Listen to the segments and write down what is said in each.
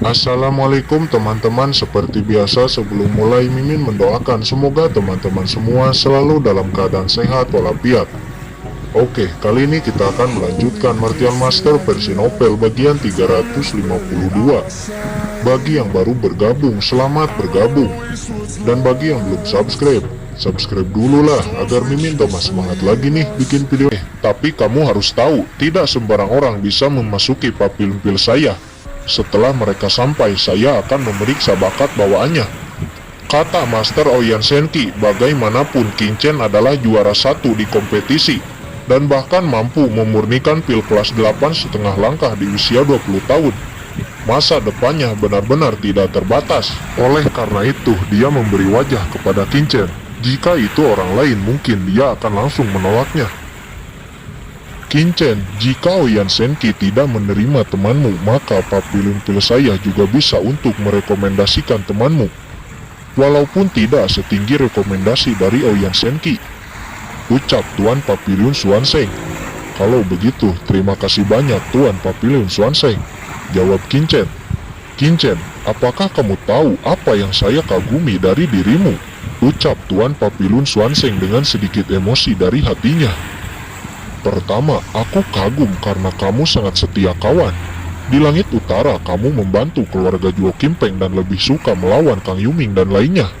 Assalamualaikum teman-teman, seperti biasa sebelum mulai Mimin mendoakan semoga teman-teman semua selalu dalam keadaan sehat walafiat. Oke, kali ini kita akan melanjutkan Martial Master versi novel bagian 352. Bagi yang baru bergabung, selamat bergabung. Dan bagi yang belum subscribe, subscribe dulu lah agar Mimin tambah semangat lagi nih bikin video. Tapi kamu harus tahu, tidak sembarang orang bisa memasuki papil-pil saya. Setelah mereka sampai, saya akan memeriksa bakat bawaannya. Kata Master Oyan Senki, bagaimanapun King-Chen adalah juara 1 di kompetisi, dan bahkan mampu memurnikan pil kelas 8 setengah langkah di usia 20 tahun. Masa depannya benar-benar tidak terbatas. Oleh karena itu, dia memberi wajah kepada King-Chen. Jika itu orang lain, mungkin dia akan langsung menolaknya. King-Chen, jika Oyan Senki tidak menerima temanmu, maka papilun pil saya juga bisa untuk merekomendasikan temanmu. Walaupun tidak setinggi rekomendasi dari Oyan Senki, ucap Tuan Papiliun Swanseng. Kalau begitu, terima kasih banyak Tuan Papiliun Swanseng, jawab King-Chen. King-Chen, apakah kamu tahu apa yang saya kagumi dari dirimu? Ucap Tuan Papiliun Swanseng dengan sedikit emosi dari hatinya. Pertama, aku kagum karena kamu sangat setia kawan. Di langit utara, kamu membantu keluarga Juo Kimpeng dan lebih suka melawan Kang Yuming dan lainnya.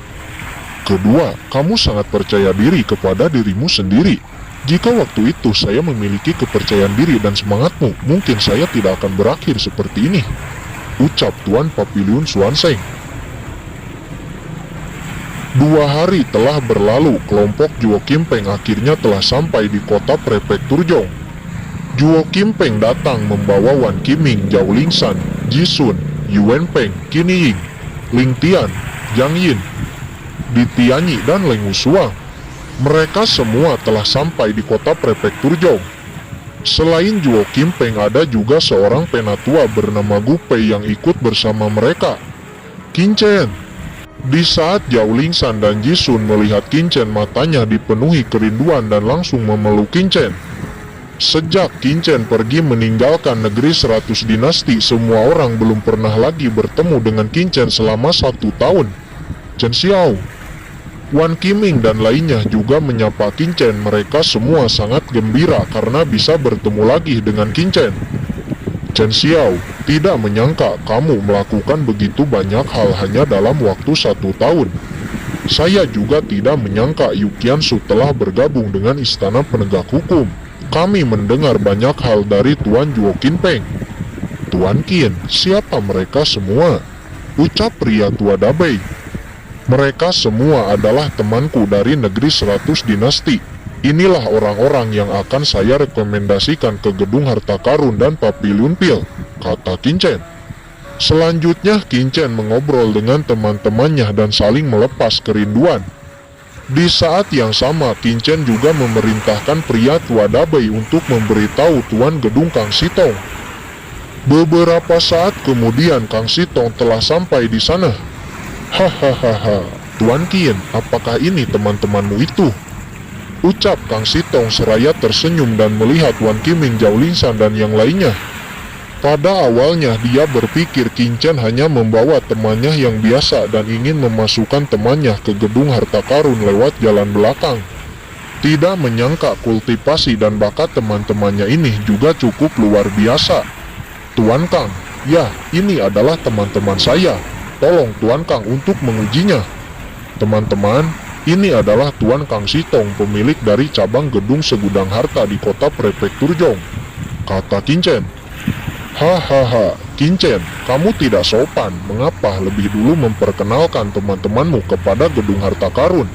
Kedua, kamu sangat percaya diri kepada dirimu sendiri. Jika waktu itu saya memiliki kepercayaan diri dan semangatmu, mungkin saya tidak akan berakhir seperti ini. Ucap Tuan Papiliun Swanseng. 2 hari telah berlalu, kelompok Juo Kimpeng akhirnya telah sampai di kota prefektur Zhong. Juo Kimpeng datang membawa Wan Qiming, Zhao Lingshan, Jisun, Yuan Peng, Qin Ying, Ling Tian, Jiang Yin, Di Tianyi, dan Leng Wusuang. Mereka semua telah sampai di kota prefektur Zhong. Selain Juo Kimpeng, ada juga seorang penatua bernama Gu Pei yang ikut bersama mereka. King-Chen. Di saat Zhao Lingshan dan Jisun melihat King-Chen, matanya dipenuhi kerinduan dan langsung memeluk King-Chen. Sejak King-Chen pergi meninggalkan negeri 100 dinasti, semua orang belum pernah lagi bertemu dengan King-Chen selama 1 tahun. Chen Xiao, Wan Qiming dan lainnya juga menyapa King-Chen. Mereka semua sangat gembira karena bisa bertemu lagi dengan King-Chen. Chen Xiao, tidak menyangka kamu melakukan begitu banyak hal hanya dalam waktu 1 tahun. Saya juga tidak menyangka Yu Qiansu telah bergabung dengan Istana Penegak Hukum. Kami mendengar banyak hal dari Tuan Juo Kimpeng. Tuan Qin, siapa mereka semua? Ucap pria tua Dabei. Mereka semua adalah temanku dari negeri 100 dinasti. Inilah orang-orang yang akan saya rekomendasikan ke Gedung Harta Karun dan Papiliun Pil, kata King-Chen. Selanjutnya King-Chen mengobrol dengan teman-temannya dan saling melepas kerinduan. Di saat yang sama, King-Chen juga memerintahkan pria tua Dabei untuk memberitahu Tuan Gedung Kang Sitong. Beberapa saat kemudian Kang Sitong telah sampai di sana. Hahaha, Tuan Qin, apakah ini teman-temanmu itu? Ucap Kang Sitong seraya tersenyum dan melihat Wan Qiming, Zhao Lingshan dan yang lainnya. Pada awalnya dia berpikir King-Chen hanya membawa temannya yang biasa dan ingin memasukkan temannya ke Gedung Harta Karun lewat jalan belakang. Tidak menyangka kultivasi dan bakat teman-temannya ini juga cukup luar biasa. Tuan Kang, ya, ini adalah teman-teman saya. Tolong Tuan Kang untuk mengujinya. Teman-teman, ini adalah Tuan Kang Sitong, pemilik dari cabang Gedung Segudang Harta di kota prefektur Zhong, kata King-Chen. Hahaha, King-Chen, kamu tidak sopan. Mengapa lebih dulu memperkenalkan teman-temanmu kepada Gedung Harta Karun?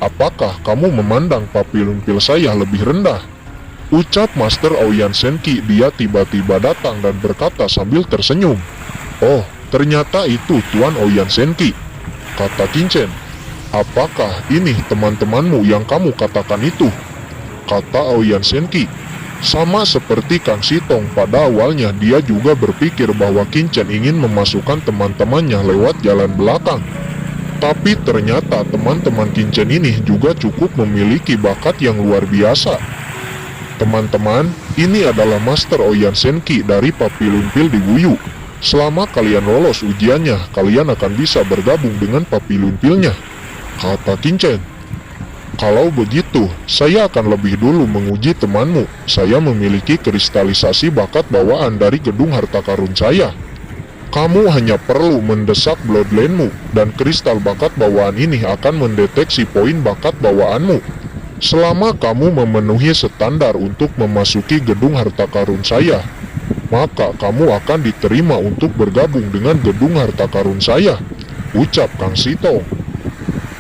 Apakah kamu memandang papilun pil saya lebih rendah? Ucap Master Oyan Senki. Dia tiba-tiba datang dan berkata sambil tersenyum. Oh, ternyata itu Tuan Oyan Senki, kata King-Chen. Apakah ini teman-temanmu yang kamu katakan itu? Kata Oyan Senki. Sama seperti Kang Sitong, pada awalnya dia juga berpikir bahwa King-Chen ingin memasukkan teman-temannya lewat jalan belakang. Tapi ternyata teman-teman King-Chen ini juga cukup memiliki bakat yang luar biasa. Teman-teman, ini adalah Master Oyan Senki dari Papilun Pil di Wuyu. Selama kalian lolos ujiannya, kalian akan bisa bergabung dengan Papilun Pilnya, kata Kincen. Kalau begitu, saya akan lebih dulu menguji temanmu. Saya memiliki kristalisasi bakat bawaan dari gedung harta karun saya. Kamu hanya perlu mendesak bloodline-mu, dan kristal bakat bawaan ini akan mendeteksi poin bakat bawaanmu. Selama kamu memenuhi standar untuk memasuki gedung harta karun saya, maka kamu akan diterima untuk bergabung dengan gedung harta karun saya, ucap Kang Sitong.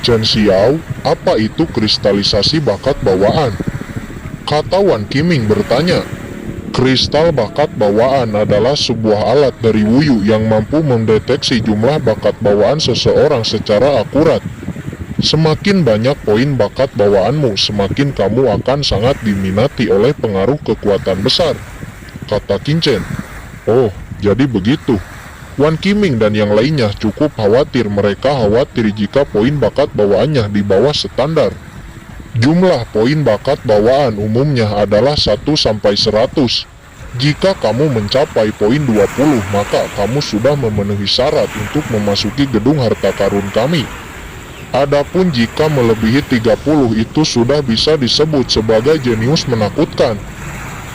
Chen Xiao, apa itu kristalisasi bakat bawaan? Kata Wan Qiming bertanya. Kristal bakat bawaan adalah sebuah alat dari Wuyu yang mampu mendeteksi jumlah bakat bawaan seseorang secara akurat. Semakin banyak poin bakat bawaanmu, semakin kamu akan sangat diminati oleh pengaruh kekuatan besar, kata Kincen. Oh, jadi begitu. Wan Qiming dan yang lainnya cukup khawatir. Mereka khawatir jika poin bakat bawaannya di bawah standar. Jumlah poin bakat bawaan umumnya adalah 1-100. Jika kamu mencapai poin 20, maka kamu sudah memenuhi syarat untuk memasuki gedung harta karun kami. Adapun jika melebihi 30, itu sudah bisa disebut sebagai jenius menakutkan.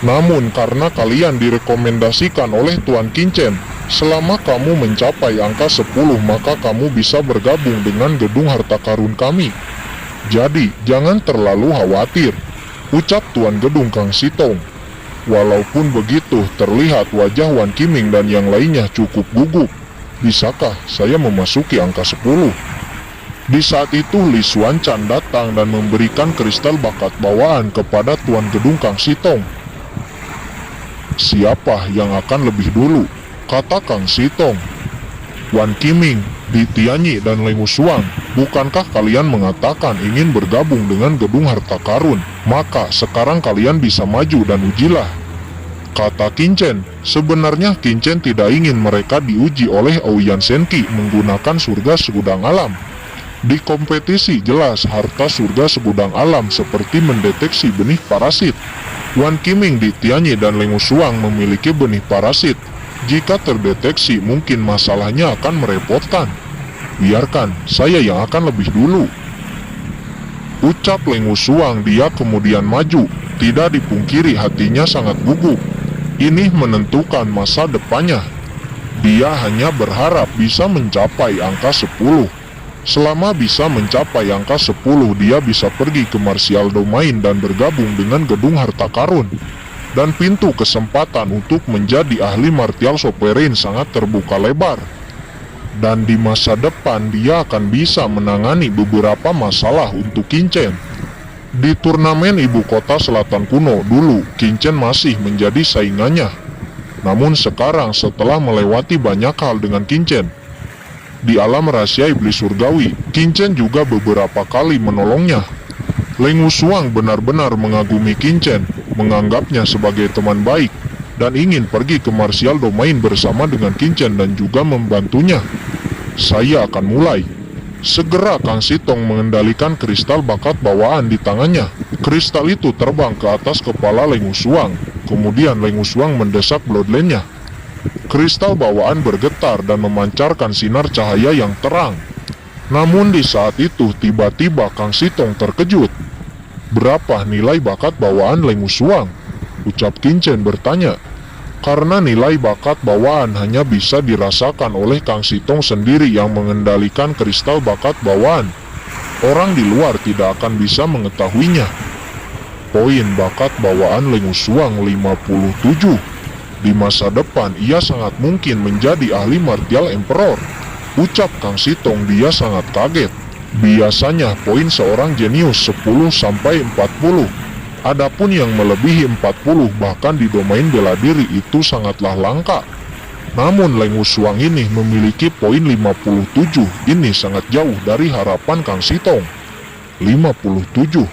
Namun karena kalian direkomendasikan oleh Tuan Kincen, selama kamu mencapai angka 10, maka kamu bisa bergabung dengan gedung harta karun kami. Jadi, jangan terlalu khawatir, ucap Tuan Gedung Kang Sitong. Walaupun begitu, terlihat wajah Wan Qiming dan yang lainnya cukup gugup. Bisakah saya memasuki angka 10? Di saat itu Li Xuanchan datang dan memberikan kristal bakat bawaan kepada Tuan Gedung Kang Sitong. Siapa yang akan lebih dulu? Kata Kang Sitong. Wan Qiming, Di Tianyi dan Leng Wusuang, bukankah kalian mengatakan ingin bergabung dengan gedung harta karun? Maka sekarang kalian bisa maju dan ujilah, kata Kincen. Sebenarnya Kincen tidak ingin mereka diuji oleh Ouyang Senki menggunakan surga segudang alam. Di kompetisi jelas harta surga segudang alam seperti mendeteksi benih parasit. Wan Qiming, Di Tianyi dan Leng Wusuang memiliki benih parasit. Jika terdeteksi, mungkin masalahnya akan merepotkan. Biarkan, saya yang akan lebih dulu, ucap Leng Wusuang. Dia kemudian maju. Tidak dipungkiri hatinya sangat gugup. Ini menentukan masa depannya. Dia hanya berharap bisa mencapai angka 10. Selama bisa mencapai angka 10, dia bisa pergi ke Martial Domain dan bergabung dengan gedung harta karun. Dan pintu kesempatan untuk menjadi ahli martial sovereign sangat terbuka lebar. Dan di masa depan dia akan bisa menangani beberapa masalah untuk Kincen. Di turnamen ibu kota selatan kuno dulu, Kincen masih menjadi saingannya. Namun sekarang setelah melewati banyak hal dengan Kincen, di alam rahasia iblis surgawi, Kincen juga beberapa kali menolongnya. Leng Wusuang benar-benar mengagumi Kincen, menganggapnya sebagai teman baik, dan ingin pergi ke Martial Domain bersama dengan Kincen dan juga membantunya. Saya akan mulai. Segera Kang Sitong mengendalikan kristal bakat bawaan di tangannya. Kristal itu terbang ke atas kepala Leng Wusuang. Kemudian Leng Wusuang mendesak bloodline-nya. Kristal bawaan bergetar dan memancarkan sinar cahaya yang terang. Namun di saat itu tiba-tiba Kang Sitong terkejut. Berapa nilai bakat bawaan Leng Wusuang? Ucap Kincen bertanya. Karena nilai bakat bawaan hanya bisa dirasakan oleh Kang Sitong sendiri yang mengendalikan kristal bakat bawaan. Orang di luar tidak akan bisa mengetahuinya. Poin bakat bawaan Leng Wusuang 57. Di masa depan ia sangat mungkin menjadi ahli martial emperor, ucap Kang Sitong. Dia sangat kaget. Biasanya poin seorang jenius 10-40. Adapun yang melebihi 40 bahkan di domain bela diri itu sangatlah langka. Namun Leng Wusuang ini memiliki poin 57. Ini sangat jauh dari harapan Kang Sitong. 57.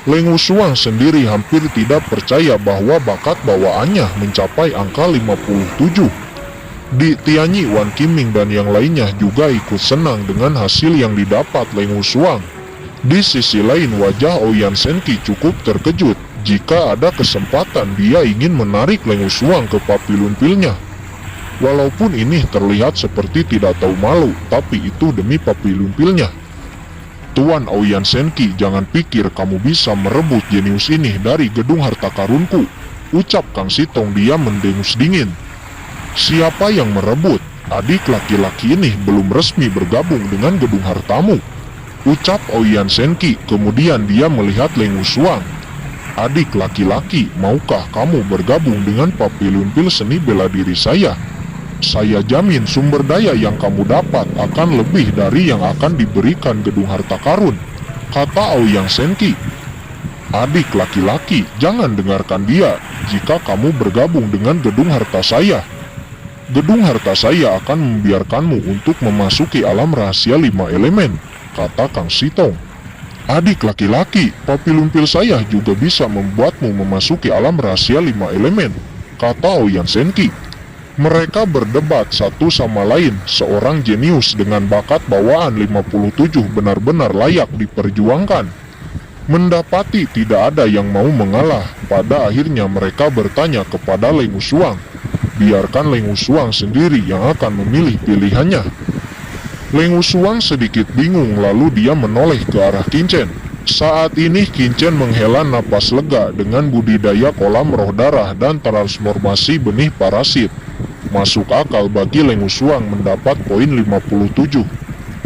Leng Wusuang sendiri hampir tidak percaya bahwa bakat bawaannya mencapai angka 57. Di Tianyi, Wan Qiming dan yang lainnya juga ikut senang dengan hasil yang didapat Leng Wusuang. Di sisi lain, wajah Ouyang Senki cukup terkejut. Jika ada kesempatan, dia ingin menarik Leng Wusuang ke Papilun Pilnya. Walaupun ini terlihat seperti tidak tahu malu, tapi itu demi papilumpilnya. Tuan Ouyang Senki, jangan pikir kamu bisa merebut jenius ini dari gedung harta karunku, ucap Kang Sitong. Dia mendengus dingin. Siapa yang merebut? Adik laki-laki ini belum resmi bergabung dengan gedung hartamu, ucap Ouyang Senki. Kemudian dia melihat Leng Wusuang. Adik laki-laki, maukah kamu bergabung dengan papilumpil seni bela diri saya? Saya jamin sumber daya yang kamu dapat akan lebih dari yang akan diberikan gedung harta karun, kata Ouyang Senki. Adik laki-laki, jangan dengarkan dia. Jika kamu bergabung dengan gedung harta saya, gedung harta saya akan membiarkanmu untuk memasuki alam rahasia 5 elemen, kata Kang Sitong. Adik laki-laki, papilumpil saya juga bisa membuatmu memasuki alam rahasia 5 elemen, kata Ouyang Senki. Mereka berdebat satu sama lain. Seorang jenius dengan bakat bawaan 57 benar-benar layak diperjuangkan. Mendapati tidak ada yang mau mengalah, pada akhirnya mereka bertanya kepada Leng Wusuang. Biarkan Leng Wusuang sendiri yang akan memilih pilihannya. Leng Wusuang sedikit bingung, lalu dia menoleh ke arah Qinchen. Saat ini Qinchen menghela napas lega dengan budidaya kolam roh darah dan transformasi benih parasit. Masuk akal bagi Leng Wusuang mendapat poin 57.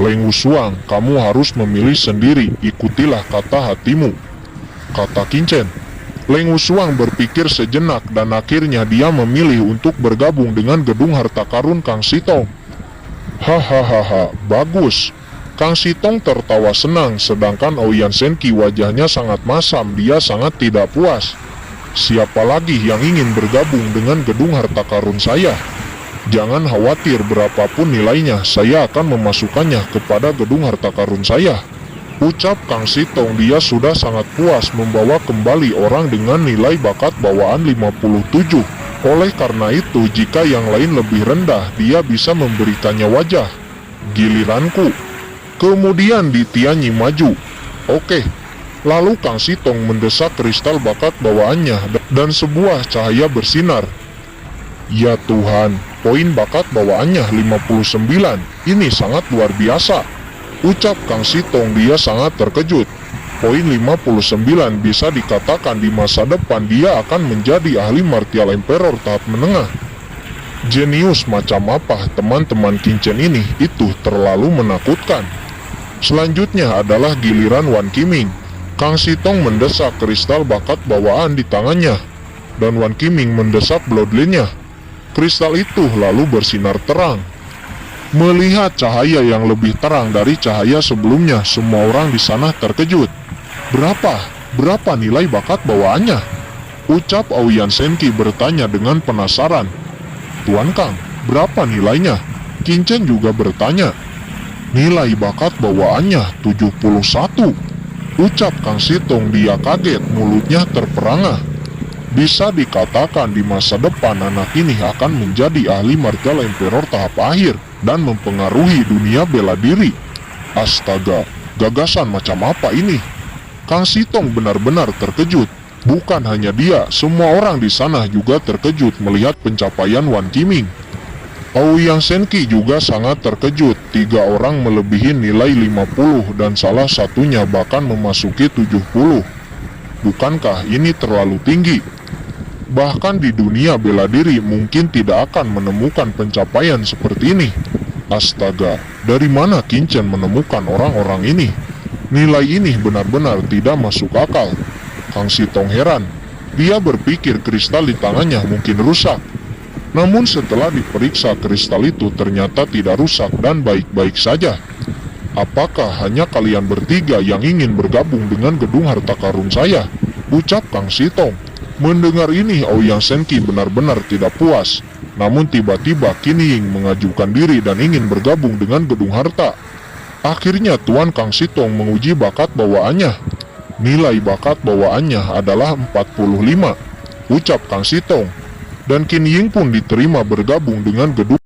Leng Wusuang, kamu harus memilih sendiri, ikutilah kata hatimu, kata Qinchen. Leng Wusuang berpikir sejenak dan akhirnya dia memilih untuk bergabung dengan gedung harta karun Kang Sitong. Hahaha, bagus. Kang Sitong tertawa senang, sedangkan Ouyang Senki wajahnya sangat masam. Dia sangat tidak puas. Siapa lagi yang ingin bergabung dengan gedung harta karun saya? Jangan khawatir, berapapun nilainya, saya akan memasukkannya kepada gedung harta karun saya, ucap Kang Sitong. Dia sudah sangat puas membawa kembali orang dengan nilai bakat bawaan 57. Oleh karena itu, jika yang lain lebih rendah, dia bisa memberikannya wajah. Giliranku. Kemudian Ditianyi maju. Oke. Lalu Kang Sitong mendesak kristal bakat bawaannya dan sebuah cahaya bersinar. Ya Tuhan, poin bakat bawaannya 59. Ini sangat luar biasa, ucap Kang Sitong. Dia sangat terkejut. Poin 59 bisa dikatakan di masa depan dia akan menjadi ahli martial emperor tahap menengah. Jenius macam apa teman-teman Qinchen ini? Itu terlalu menakutkan. Selanjutnya adalah giliran Wan Qiming. Kang Sitong mendesak kristal bakat bawaan di tangannya, dan Wan Qiming mendesak bloodline-nya. Kristal itu lalu bersinar terang. Melihat cahaya yang lebih terang dari cahaya sebelumnya, semua orang di sana terkejut. Berapa nilai bakat bawaannya? Ucap Ouyang Senki bertanya dengan penasaran. Tuan Kang, berapa nilainya? Qinchen juga bertanya. Nilai bakat bawaannya 71. Ucap Kang Sitong. Dia kaget, mulutnya terperangah. Bisa dikatakan di masa depan anak ini akan menjadi ahli martial emperor tahap akhir dan mempengaruhi dunia bela diri. Astaga, gagasan macam apa ini? Kang Sitong benar-benar terkejut. Bukan hanya dia, semua orang di sana juga terkejut melihat pencapaian Wan Qiming. Ouyang Senki juga sangat terkejut. 3 orang melebihi nilai 50 dan salah satunya bahkan memasuki 70. Bukankah ini terlalu tinggi? Bahkan di dunia bela diri mungkin tidak akan menemukan pencapaian seperti ini. Astaga, dari mana Qinchen menemukan orang-orang ini? Nilai ini benar-benar tidak masuk akal. Kang Sitong heran. Dia berpikir kristal di tangannya mungkin rusak. Namun setelah diperiksa, kristal itu ternyata tidak rusak dan baik-baik saja. Apakah hanya kalian bertiga yang ingin bergabung dengan gedung harta karun saya? Ucap Kang Sitong. Mendengar ini, Ouyang Senki benar-benar tidak puas. Namun tiba-tiba Qin Ying mengajukan diri dan ingin bergabung dengan gedung harta. Akhirnya Tuan Kang Sitong menguji bakat bawaannya. Nilai bakat bawaannya adalah 45. Ucap Kang Sitong. Dan Qin Ying pun diterima bergabung dengan gedung